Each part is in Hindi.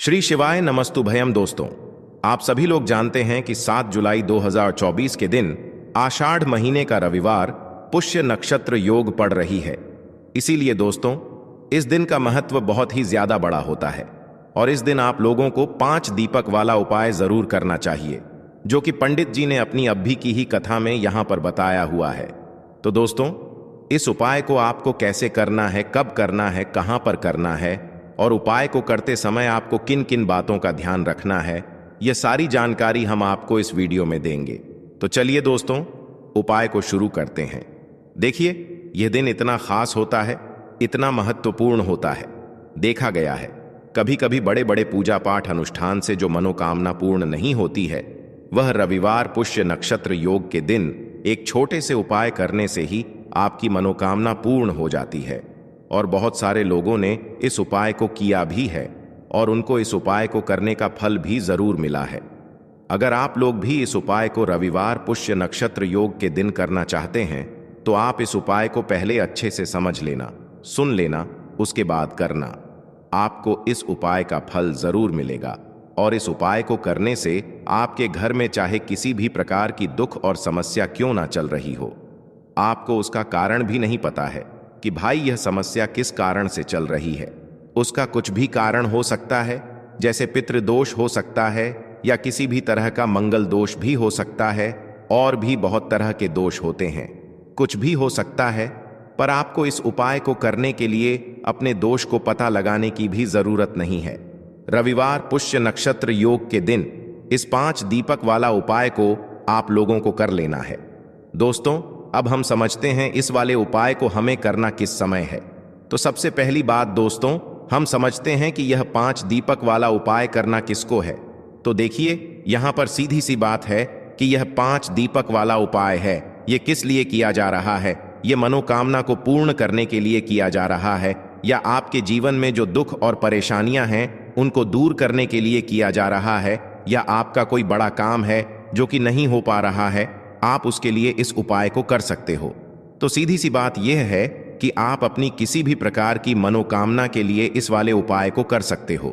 श्री शिवाय नमस्तुभयम। दोस्तों, आप सभी लोग जानते हैं कि 7 जुलाई 2024 के दिन आषाढ़ महीने का रविवार पुष्य नक्षत्र योग पड़ रही है। इसीलिए दोस्तों, इस दिन का महत्व बहुत ही ज्यादा बड़ा होता है और इस दिन आप लोगों को 5 दीपक वाला उपाय जरूर करना चाहिए, जो कि पंडित जी ने अपनी अभी की ही कथा में यहां पर बताया हुआ है। तो दोस्तों, इस उपाय को आपको कैसे करना है, कब करना है, कहां पर करना है और उपाय को करते समय आपको किन किन बातों का ध्यान रखना है, यह सारी जानकारी हम आपको इस वीडियो में देंगे। तो चलिए दोस्तों, उपाय को शुरू करते हैं। देखिए, यह दिन इतना खास होता है, इतना महत्वपूर्ण होता है। देखा गया है कभी कभी बड़े बड़े पूजा पाठ अनुष्ठान से जो मनोकामना पूर्ण नहीं होती है, वह रविवार पुष्य नक्षत्र योग के दिन एक छोटे से उपाय करने से ही आपकी मनोकामना पूर्ण हो जाती है। और बहुत सारे लोगों ने इस उपाय को किया भी है और उनको इस उपाय को करने का फल भी जरूर मिला है। अगर आप लोग भी इस उपाय को रविवार पुष्य नक्षत्र योग के दिन करना चाहते हैं, तो आप इस उपाय को पहले अच्छे से समझ लेना, सुन लेना, उसके बाद करना। आपको इस उपाय का फल जरूर मिलेगा और इस उपाय को करने से आपके घर में चाहे किसी भी प्रकार की दुख और समस्या क्यों ना चल रही हो, आपको उसका कारण भी नहीं पता है कि भाई यह समस्या किस कारण से चल रही है। उसका कुछ भी कारण हो सकता है, जैसे पितृदोष हो सकता है या किसी भी तरह का मंगल दोष भी हो सकता है, और भी बहुत तरह के दोष होते हैं। कुछ भी हो सकता है, पर आपको इस उपाय को करने के लिए अपने दोष को पता लगाने की भी जरूरत नहीं है। रविवार पुष्य नक्षत्र योग के दिन इस 5 दीपक वाला उपाय को आप लोगों को कर लेना है। दोस्तों, अब हम समझते हैं इस वाले उपाय को हमें करना किस समय है। तो सबसे पहली बात दोस्तों, हम समझते हैं कि यह 5 दीपक वाला उपाय करना किसको है। तो देखिए, यहां पर सीधी सी बात है कि यह 5 दीपक वाला उपाय है। यह किस लिए किया जा रहा है? यह मनोकामना को पूर्ण करने के लिए किया जा रहा है, या आपके जीवन में जो दुख और परेशानियां हैं उनको दूर करने के लिए किया जा रहा है, या आपका कोई बड़ा काम है जो कि नहीं हो पा रहा है, आप उसके लिए इस उपाय को कर सकते हो। तो सीधी सी बात यह है कि आप अपनी किसी भी प्रकार की मनोकामना के लिए इस वाले उपाय को कर सकते हो।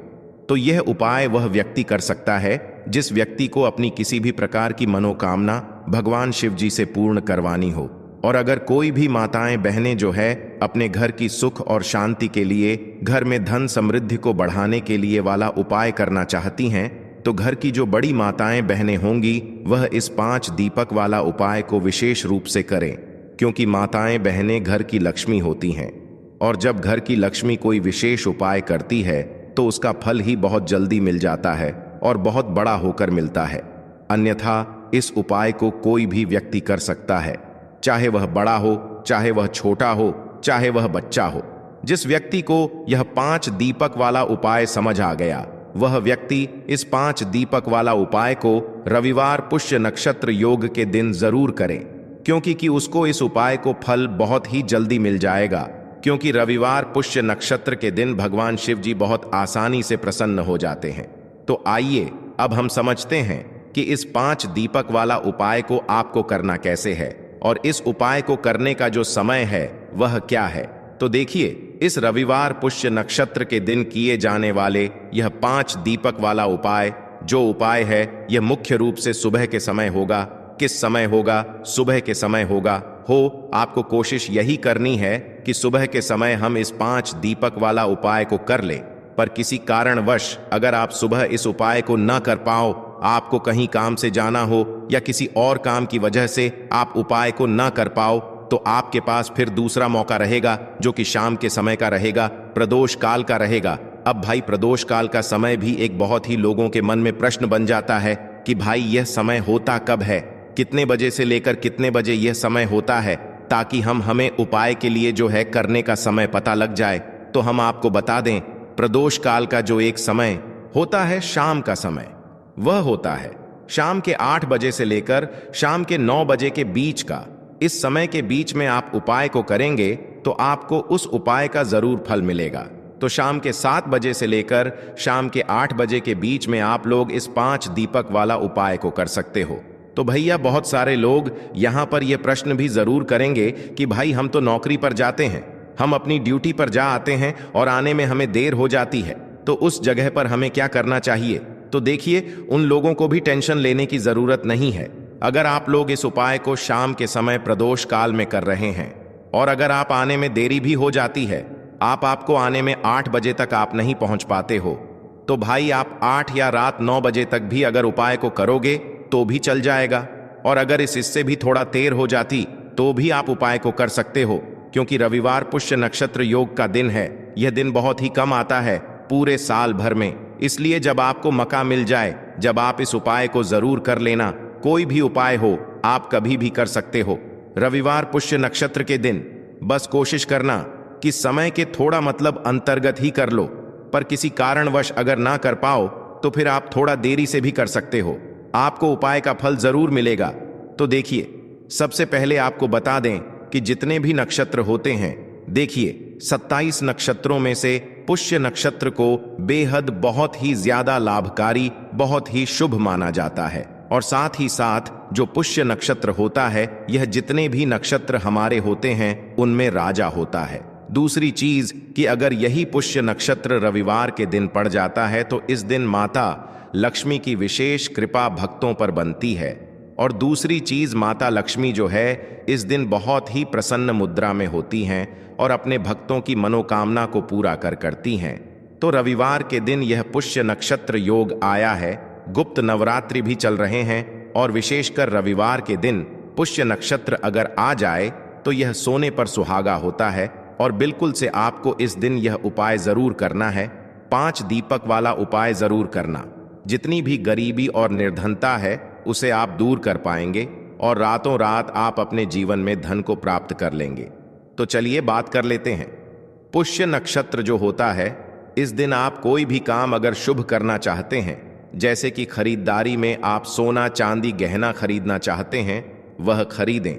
तो यह उपाय वह व्यक्ति कर सकता है जिस व्यक्ति को अपनी किसी भी प्रकार की मनोकामना भगवान शिव जी से पूर्ण करवानी हो। और अगर कोई भी माताएं बहनें जो है अपने घर की सुख और शांति के लिए, घर में धन समृद्धि को बढ़ाने के लिए वाला उपाय करना चाहती हैं, तो घर की जो बड़ी माताएं बहनें होंगी वह इस 5 दीपक वाला उपाय को विशेष रूप से करें, क्योंकि माताएं बहनें घर की लक्ष्मी होती हैं और जब घर की लक्ष्मी कोई विशेष उपाय करती है तो उसका फल ही बहुत जल्दी मिल जाता है और बहुत बड़ा होकर मिलता है। अन्यथा इस उपाय को कोई भी व्यक्ति कर सकता है, चाहे वह बड़ा हो, चाहे वह छोटा हो, चाहे वह बच्चा हो। जिस व्यक्ति को यह 5 दीपक वाला उपाय समझ आ गया, वह व्यक्ति इस 5 दीपक वाला उपाय को रविवार पुष्य नक्षत्र योग के दिन जरूर करे, क्योंकि उसको इस उपाय को फल बहुत ही जल्दी मिल जाएगा। क्योंकि रविवार पुष्य नक्षत्र के दिन भगवान शिव जी बहुत आसानी से प्रसन्न हो जाते हैं। तो आइए अब हम समझते हैं कि इस 5 दीपक वाला उपाय को आपको करना कैसे है और इस उपाय को करने का जो समय है वह क्या है। तो देखिए, इस रविवार पुष्य नक्षत्र के दिन किए जाने वाले यह 5 दीपक वाला उपाय, जो उपाय है यह मुख्य रूप से सुबह के समय होगा। किस समय होगा? सुबह के समय होगा। आपको कोशिश यही करनी है कि सुबह के समय हम इस 5 दीपक वाला उपाय को कर लें। पर किसी कारणवश अगर आप सुबह इस उपाय को न कर पाओ, आपको कहीं काम से जाना हो या किसी और काम की वजह से आप उपाय को न कर पाओ, तो आपके पास फिर दूसरा मौका रहेगा, जो कि शाम के समय का रहेगा, प्रदोष काल का रहेगा। अब भाई, प्रदोष काल का समय भी एक बहुत ही लोगों के मन में प्रश्न बन जाता है कि भाई यह समय होता कब है, कितने बजे से लेकर कितने बजे यह समय होता है, ताकि हमें उपाय के लिए जो है करने का समय पता लग जाए। तो हम आपको बता दें, प्रदोष काल का जो एक समय होता है, शाम का समय, वह होता है शाम के 8 बजे से लेकर शाम के 9 बजे के बीच का। इस समय के बीच में आप उपाय को करेंगे तो आपको उस उपाय का जरूर फल मिलेगा। तो शाम के 7 बजे से लेकर शाम के 8 बजे के बीच में आप लोग इस 5 दीपक वाला उपाय को कर सकते हो। तो भैया, बहुत सारे लोग यहां पर यह प्रश्न भी जरूर करेंगे कि भाई, हम तो नौकरी पर जाते हैं, हम अपनी ड्यूटी पर जा आते हैं और आने में हमें देर हो जाती है, तो उस जगह पर हमें क्या करना चाहिए? तो देखिए, उन लोगों को भी टेंशन लेने की जरूरत नहीं है। अगर आप लोग इस उपाय को शाम के समय प्रदोष काल में कर रहे हैं और अगर आप आने में देरी भी हो जाती है, आपको आने में 8 बजे तक आप नहीं पहुंच पाते हो, तो भाई आप 8 या रात 9 बजे तक भी अगर उपाय को करोगे तो भी चल जाएगा। और अगर इससे भी थोड़ा देर हो जाती तो भी आप उपाय को कर सकते हो, क्योंकि रविवार पुष्य नक्षत्र योग का दिन है। यह दिन बहुत ही कम आता है पूरे साल भर में, इसलिए जब आपको मौका मिल जाए, जब आप इस उपाय को जरूर कर लेना। कोई भी उपाय हो, आप कभी भी कर सकते हो। रविवार पुष्य नक्षत्र के दिन बस कोशिश करना कि समय के थोड़ा अंतर्गत ही कर लो, पर किसी कारणवश अगर ना कर पाओ तो फिर आप थोड़ा देरी से भी कर सकते हो। आपको उपाय का फल जरूर मिलेगा। तो देखिए, सबसे पहले आपको बता दें कि जितने भी नक्षत्र होते हैं, देखिए 27 नक्षत्रों में से पुष्य नक्षत्र को बेहद बहुत ही ज्यादा लाभकारी, बहुत ही शुभ माना जाता है। और साथ ही साथ जो पुष्य नक्षत्र होता है, यह जितने भी नक्षत्र हमारे होते हैं उनमें राजा होता है। दूसरी चीज कि अगर यही पुष्य नक्षत्र रविवार के दिन पड़ जाता है तो इस दिन माता लक्ष्मी की विशेष कृपा भक्तों पर बनती है। और दूसरी चीज, माता लक्ष्मी जो है इस दिन बहुत ही प्रसन्न मुद्रा में होती हैं और अपने भक्तों की मनोकामना को पूरा करती हैं। तो रविवार के दिन यह पुष्य नक्षत्र योग आया है। गुप्त नवरात्रि भी चल रहे हैं और विशेषकर रविवार के दिन पुष्य नक्षत्र अगर आ जाए तो यह सोने पर सुहागा होता है। और बिल्कुल से आपको इस दिन यह उपाय जरूर करना है। 5 दीपक वाला उपाय जरूर करना। जितनी भी गरीबी और निर्धनता है उसे आप दूर कर पाएंगे और रातों रात आप अपने जीवन में धन को प्राप्त कर लेंगे। तो चलिए बात कर लेते हैं। पुष्य नक्षत्र जो होता है, इस दिन आप कोई भी काम अगर शुभ करना चाहते हैं, जैसे कि खरीदारी में आप सोना चांदी गहना खरीदना चाहते हैं, वह खरीदें।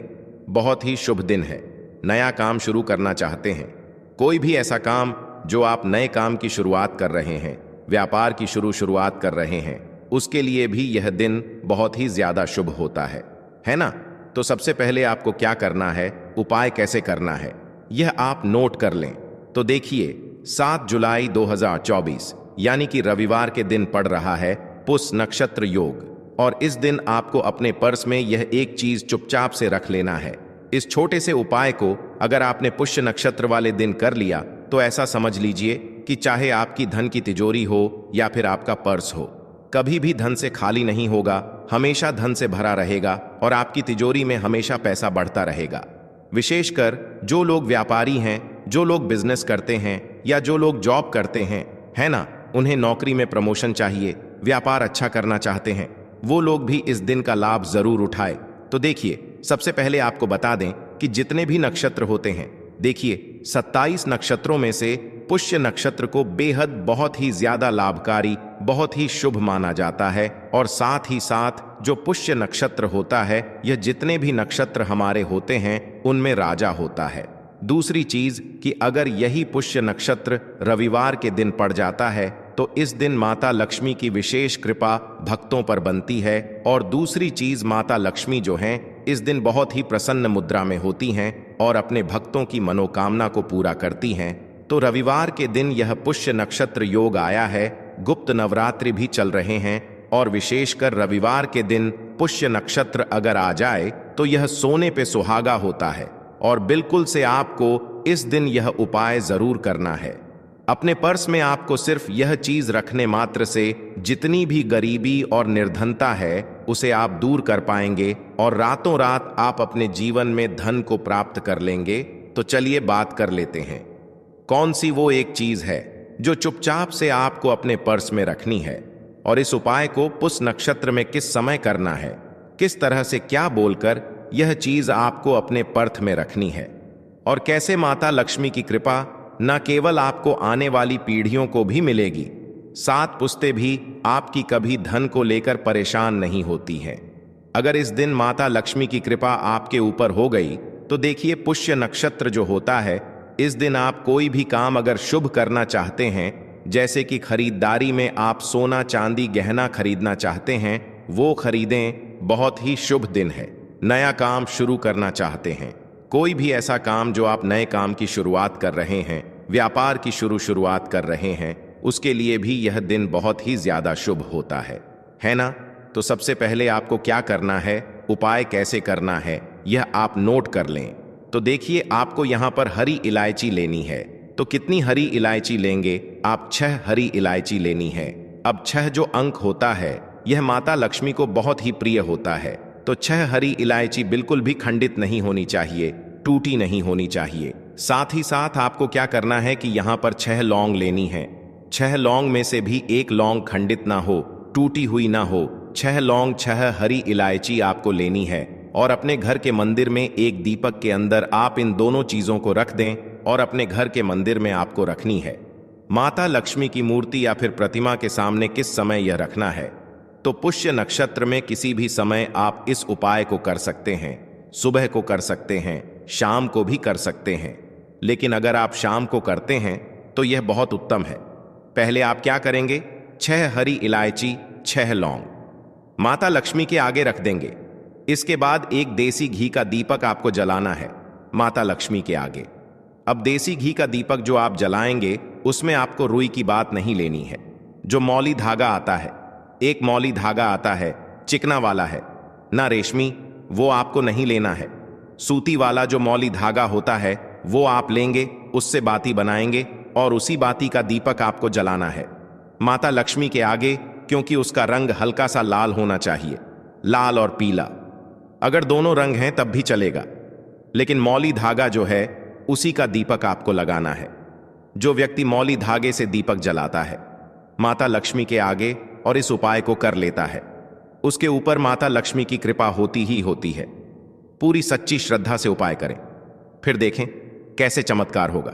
बहुत ही शुभ दिन है। नया काम शुरू करना चाहते हैं, कोई भी ऐसा काम जो आप नए काम की शुरुआत कर रहे हैं, व्यापार की शुरुआत कर रहे हैं, उसके लिए भी यह दिन बहुत ही ज्यादा शुभ होता है ना? तो सबसे पहले आपको क्या करना है, उपाय कैसे करना है, यह आप नोट कर लें। तो देखिए, 7 जुलाई 2024 यानी कि रविवार के दिन पड़ रहा है पुष्य नक्षत्र योग। और इस दिन आपको अपने पर्स में यह एक चीज चुपचाप से रख लेना है। इस छोटे से उपाय को अगर आपने पुष्य नक्षत्र वाले दिन कर लिया तो ऐसा समझ लीजिए कि चाहे आपकी धन की तिजोरी हो या फिर आपका पर्स हो, कभी भी धन से खाली नहीं होगा, हमेशा धन से भरा रहेगा और आपकी तिजोरी में हमेशा पैसा बढ़ता रहेगा। विशेषकर जो लोग व्यापारी हैं, जो लोग बिजनेस करते हैं या जो लोग जॉब करते हैं, है ना, उन्हें नौकरी में प्रमोशन चाहिए, व्यापार अच्छा करना चाहते हैं, वो लोग भी इस दिन का लाभ जरूर उठाए। तो देखिए, सबसे पहले आपको बता दें कि जितने भी नक्षत्र होते हैं, देखिए 27 नक्षत्रों में से पुष्य नक्षत्र को बेहद बहुत ही ज्यादा लाभकारी, बहुत ही शुभ माना जाता है। और साथ ही साथ जो पुष्य नक्षत्र होता है, यह जितने भी नक्षत्र हमारे होते हैं उनमें राजा होता है। दूसरी चीज कि अगर यही पुष्य नक्षत्र रविवार के दिन पड़ जाता है तो इस दिन माता लक्ष्मी की विशेष कृपा भक्तों पर बनती है। और दूसरी चीज, माता लक्ष्मी जो हैं इस दिन बहुत ही प्रसन्न मुद्रा में होती हैं और अपने भक्तों की मनोकामना को पूरा करती हैं। तो रविवार के दिन यह पुष्य नक्षत्र योग आया है। गुप्त नवरात्रि भी चल रहे हैं और विशेषकर रविवार के दिन पुष्य नक्षत्र अगर आ जाए तो यह सोने पे सुहागा होता है। और बिल्कुल से आपको इस दिन यह उपाय जरूर करना है। अपने पर्स में आपको सिर्फ यह चीज रखने मात्र से जितनी भी गरीबी और निर्धनता है उसे आप दूर कर पाएंगे और रातों रात आप अपने जीवन में धन को प्राप्त कर लेंगे। तो चलिए बात कर लेते हैं, कौन सी वो एक चीज है जो चुपचाप से आपको अपने पर्स में रखनी है और इस उपाय को पुष्य नक्षत्र में किस समय करना है, किस तरह से क्या बोलकर यह चीज आपको अपने पर्स में रखनी है और कैसे माता लक्ष्मी की कृपा न केवल आपको आने वाली पीढ़ियों को भी मिलेगी, 7 पुश्तें भी आपकी कभी धन को लेकर परेशान नहीं होती हैं। अगर इस दिन माता लक्ष्मी की कृपा आपके ऊपर हो गई तो देखिए, पुष्य नक्षत्र जो होता है, इस दिन आप कोई भी काम अगर शुभ करना चाहते हैं, जैसे कि खरीदारी में आप सोना चांदी गहना खरीदना चाहते हैं, वो खरीदें। बहुत ही शुभ दिन है। नया काम शुरू करना चाहते हैं, कोई भी ऐसा काम जो आप नए काम की शुरुआत कर रहे हैं, व्यापार की शुरुआत कर रहे हैं, उसके लिए भी यह दिन बहुत ही ज्यादा शुभ होता है ना? तो सबसे पहले आपको क्या करना है, उपाय कैसे करना है, यह आप नोट कर लें। तो देखिए, आपको यहाँ पर हरी इलायची लेनी है। तो कितनी हरी इलायची लेंगे आप? 6 हरी इलायची लेनी है। अब 6 जो अंक होता है यह माता लक्ष्मी को बहुत ही प्रिय होता है। तो 6 हरी इलायची बिल्कुल भी खंडित नहीं होनी चाहिए, टूटी नहीं होनी चाहिए। साथ ही साथ आपको क्या करना है कि यहाँ पर 6 लौंग लेनी है। 6 लौंग में से भी एक लौंग खंडित ना हो, टूटी हुई ना हो। 6 लौंग, 6 हरी इलायची आपको लेनी है और अपने घर के मंदिर में एक दीपक के अंदर आप इन दोनों चीजों को रख दें और अपने घर के मंदिर में आपको रखनी है। माता लक्ष्मी की मूर्ति या फिर प्रतिमा के सामने किस समय यह रखना है? तो पुष्य नक्षत्र में किसी भी समय आप इस उपाय को कर सकते हैं। सुबह को कर सकते हैं, शाम को भी कर सकते हैं। लेकिन अगर आप शाम को करते हैं तो यह बहुत उत्तम है। पहले आप क्या करेंगे? 6 हरी इलायची, 6 लौंग माता लक्ष्मी के आगे रख देंगे। इसके बाद एक देसी घी का दीपक आपको जलाना है माता लक्ष्मी के आगे। अब देसी घी का दीपक जो आप जलाएंगे उसमें आपको रुई की बात नहीं लेनी है। जो मौली धागा आता है, एक मौली धागा आता है, चिकना वाला है ना रेशमी, वो आपको नहीं लेना है। सूती वाला जो मौली धागा होता है वो आप लेंगे, उससे बाती बनाएंगे और उसी बाती का दीपक आपको जलाना है माता लक्ष्मी के आगे, क्योंकि उसका रंग हल्का सा लाल होना चाहिए, लाल और पीला। अगर दोनों रंग हैं तब भी चलेगा, लेकिन मौली धागा जो है उसी का दीपक आपको लगाना है। जो व्यक्ति मौली धागे से दीपक जलाता है माता लक्ष्मी के आगे और इस उपाय को कर लेता है, उसके ऊपर माता लक्ष्मी की कृपा होती ही होती है। पूरी सच्ची श्रद्धा से उपाय करें, फिर देखें कैसे चमत्कार होगा।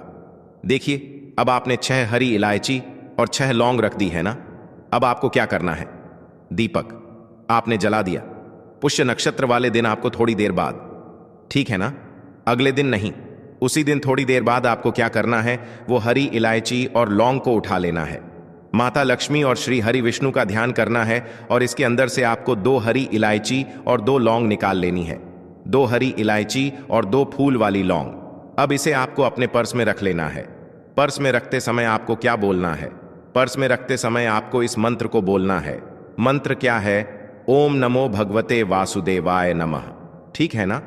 देखिए, अब आपने 6 हरी इलायची और 6 लौंग रख दी है ना। अब आपको क्या करना है? दीपक आपने जला दिया। पुष्य नक्षत्र वाले दिन आपको थोड़ी देर बाद, ठीक है ना, अगले दिन नहीं, उसी दिन थोड़ी देर बाद आपको क्या करना है? वो हरी इलायची और लौंग को उठा लेना है। माता लक्ष्मी और श्री हरि विष्णु का ध्यान करना है और इसके अंदर से आपको 2 हरी इलायची और 2 लौंग निकाल लेनी है। 2 हरी इलायची और 2 फूल वाली लौंग। अब इसे आपको अपने पर्स में रख लेना है। पर्स में रखते समय आपको क्या बोलना है? पर्स में रखते समय आपको इस मंत्र को बोलना है। मंत्र क्या है? ओम नमो भगवते वासुदेवाय नमः। ठीक है ना?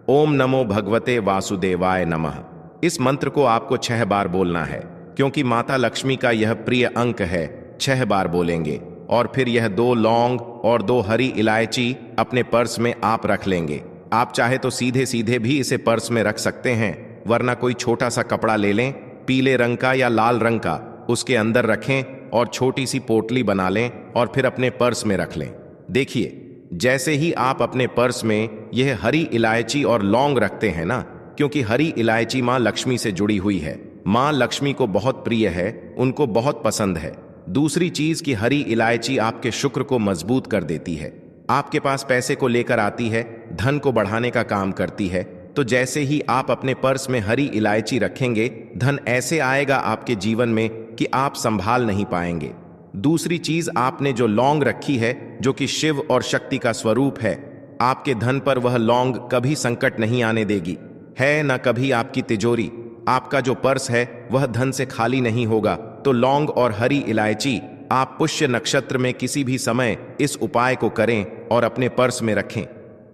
ओम नमो भगवते वासुदेवाय नमः। इस मंत्र को आपको 6 बार बोलना है, क्योंकि माता लक्ष्मी का यह प्रिय अंक है। 6 बार बोलेंगे और फिर यह 2 लौंग और 2 हरी इलायची अपने पर्स में आप रख लेंगे। आप चाहे तो सीधे सीधे भी इसे पर्स में रख सकते हैं, वरना कोई छोटा सा कपड़ा ले लें, पीले रंग का या लाल रंग का, उसके अंदर रखें और छोटी सी पोटली बना लें और फिर अपने पर्स में रख लें। देखिए, जैसे ही आप अपने पर्स में यह हरी इलायची और लौंग रखते हैं ना, क्योंकि हरी इलायची माँ लक्ष्मी से जुड़ी हुई है, माँ लक्ष्मी को बहुत प्रिय है, उनको बहुत पसंद है। दूसरी चीज कि हरी इलायची आपके शुक्र को मजबूत कर देती है, आपके पास पैसे को लेकर आती है, धन को बढ़ाने का काम करती है। तो जैसे ही आप अपने पर्स में हरी इलायची रखेंगे, धन ऐसे आएगा आपके जीवन में कि आप संभाल नहीं पाएंगे। दूसरी चीज, आपने जो लौंग रखी है, जो कि शिव और शक्ति का स्वरूप है, आपके धन पर वह लौंग कभी संकट नहीं आने देगी, है न कभी आपकी तिजोरी। आपका जो पर्स है वह धन से खाली नहीं होगा। तो लौंग और हरी इलायची आप पुष्य नक्षत्र में किसी भी समय इस उपाय को करें और अपने पर्स में रखें।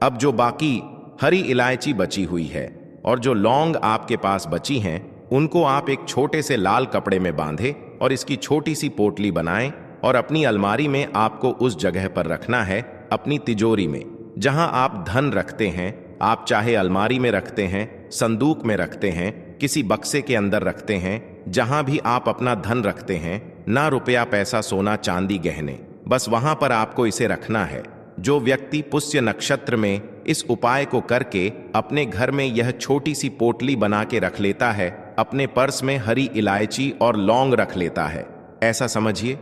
अब जो बाकी हरी इलायची बची हुई है और जो लौंग आपके पास बची हैं, उनको आप एक छोटे से लाल कपड़े में बांधें और इसकी छोटी सी पोटली बनाएं और अपनी अलमारी में आपको उस जगह पर रखना है, अपनी तिजोरी में, जहां आप धन रखते हैं। आप चाहे अलमारी में रखते हैं, संदूक में रखते हैं, किसी बक्से के अंदर रखते हैं, जहां भी आप अपना धन रखते हैं, ना रुपया पैसा सोना चांदी गहने, बस वहां पर आपको इसे रखना है। जो व्यक्ति पुष्य नक्षत्र में इस उपाय को करके अपने घर में यह छोटी सी पोटली बना के रख लेता है, अपने पर्स में हरी इलायची और लौंग रख लेता है, ऐसा समझिए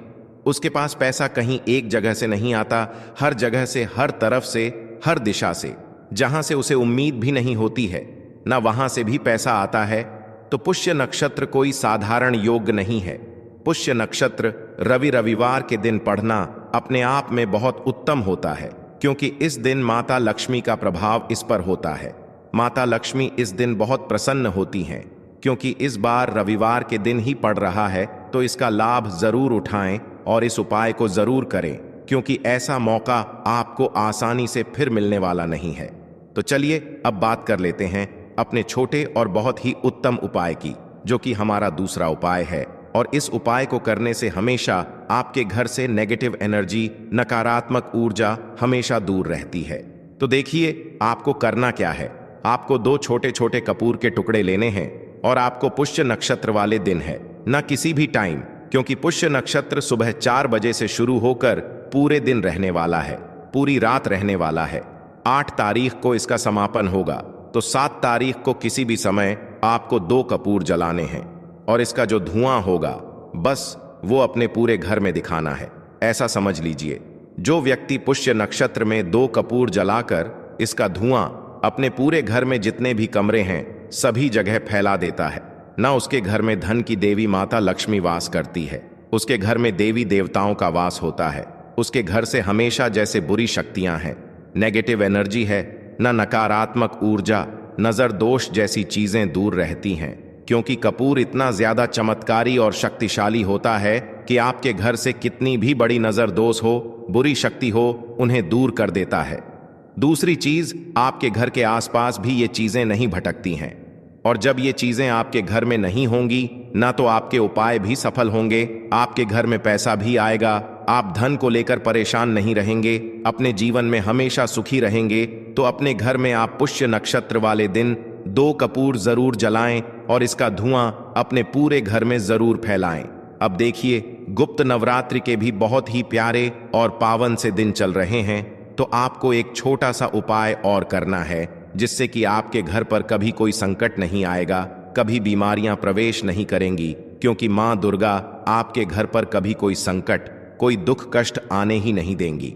उसके पास पैसा कहीं एक जगह से नहीं आता, हर जगह से, हर तरफ से, हर दिशा से, जहां से उसे उम्मीद भी नहीं होती है, ना वहां से भी पैसा आता है। तो पुष्य नक्षत्र कोई साधारण योग नहीं है। पुष्य नक्षत्र रविवार के दिन पढ़ना अपने आप में बहुत उत्तम होता है, क्योंकि इस दिन माता लक्ष्मी का प्रभाव इस पर होता है। माता लक्ष्मी इस दिन बहुत प्रसन्न होती हैं, क्योंकि इस बार रविवार के दिन ही पड़ रहा है, तो इसका लाभ जरूर उठाएं और इस उपाय को जरूर करें, क्योंकि ऐसा मौका आपको आसानी से फिर मिलने वाला नहीं है। तो चलिए अब बात कर लेते हैं अपने छोटे और बहुत ही उत्तम उपाय की, जो कि हमारा दूसरा उपाय है। और इस उपाय को करने से हमेशा आपके घर से नेगेटिव एनर्जी, नकारात्मक ऊर्जा हमेशा दूर रहती है। तो देखिए आपको करना क्या है। आपको 2 छोटे छोटे कपूर के टुकड़े लेने हैं और आपको पुष्य नक्षत्र वाले दिन है, न किसी भी टाइम, क्योंकि पुष्य नक्षत्र सुबह 4 बजे से शुरू होकर पूरे दिन रहने वाला है, पूरी रात रहने वाला है। 8 तारीख को इसका समापन होगा, तो 7 तारीख को किसी भी समय आपको 2 कपूर जलाने हैं और इसका जो धुआं होगा बस वो अपने पूरे घर में दिखाना है। ऐसा समझ लीजिए, जो व्यक्ति पुष्य नक्षत्र में 2 कपूर जलाकर इसका धुआं अपने पूरे घर में जितने भी कमरे हैं सभी जगह फैला देता है, ना उसके घर में धन की देवी माता लक्ष्मी वास करती है, उसके घर में देवी देवताओं का वास होता है, उसके घर से हमेशा जैसे बुरी शक्तियां हैं, नेगेटिव एनर्जी है, न नकारात्मक ऊर्जा, नजर दोष जैसी चीजें दूर रहती हैं। क्योंकि कपूर इतना ज्यादा चमत्कारी और शक्तिशाली होता है कि आपके घर से कितनी भी बड़ी नजर दोष हो, बुरी शक्ति हो, उन्हें दूर कर देता है। दूसरी चीज, आपके घर के आसपास भी ये चीजें नहीं भटकती हैं, और जब ये चीजें आपके घर में नहीं होंगी, ना तो आपके उपाय भी सफल होंगे, आपके घर में पैसा भी आएगा, आप धन को लेकर परेशान नहीं रहेंगे, अपने जीवन में हमेशा सुखी रहेंगे। तो अपने घर में आप पुष्य नक्षत्र वाले दिन 2 कपूर जरूर जलाएं और इसका धुआं अपने पूरे घर में जरूर फैलाएं। अब देखिए, गुप्त नवरात्रि के भी बहुत ही प्यारे और पावन से दिन चल रहे हैं, तो आपको एक छोटा सा उपाय और करना है, जिससे कि आपके घर पर कभी कोई संकट नहीं आएगा, कभी बीमारियां प्रवेश नहीं करेंगी, क्योंकि मां दुर्गा आपके घर पर कभी कोई संकट, कोई दुख कष्ट आने ही नहीं देंगी।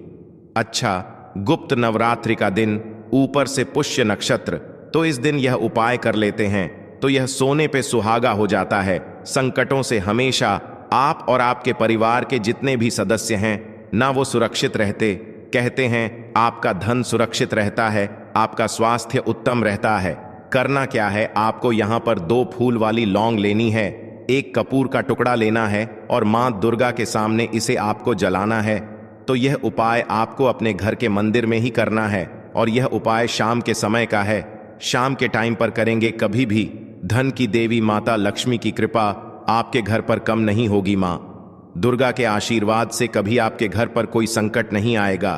अच्छा, गुप्त नवरात्रि का दिन, ऊपर से पुष्य नक्षत्र, तो इस दिन यह उपाय कर लेते हैं तो यह सोने पे सुहागा हो जाता है। संकटों से हमेशा आप और आपके परिवार के जितने भी सदस्य हैं ना वो सुरक्षित रहते। कहते हैं आपका धन सुरक्षित रहता है, आपका स्वास्थ्य उत्तम रहता है। करना क्या है, आपको यहाँ पर 2 फूल वाली लौंग लेनी है, 1 कपूर का टुकड़ा लेना है और मां दुर्गा के सामने इसे आपको जलाना है। तो यह उपाय आपको अपने घर के मंदिर में ही करना है और यह उपाय शाम के समय का है। शाम के टाइम पर करेंगे, कभी भी धन की देवी माता लक्ष्मी की कृपा आपके घर पर कम नहीं होगी। मां दुर्गा के आशीर्वाद से कभी आपके घर पर कोई संकट नहीं आएगा।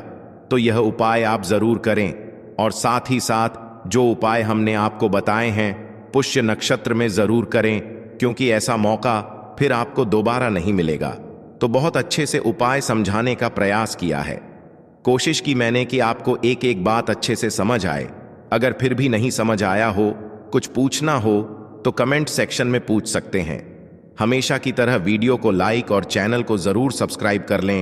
तो यह उपाय आप जरूर करें, और साथ ही साथ जो उपाय हमने आपको बताए हैं पुष्य नक्षत्र में जरूर करें, क्योंकि ऐसा मौका फिर आपको दोबारा नहीं मिलेगा। तो बहुत अच्छे से उपाय समझाने का प्रयास किया है, कोशिश की मैंने कि आपको एक एक बात अच्छे से समझ आए। अगर फिर भी नहीं समझ आया हो, कुछ पूछना हो तो कमेंट सेक्शन में पूछ सकते हैं। हमेशा की तरह वीडियो को लाइक और चैनल को जरूर सब्सक्राइब कर लें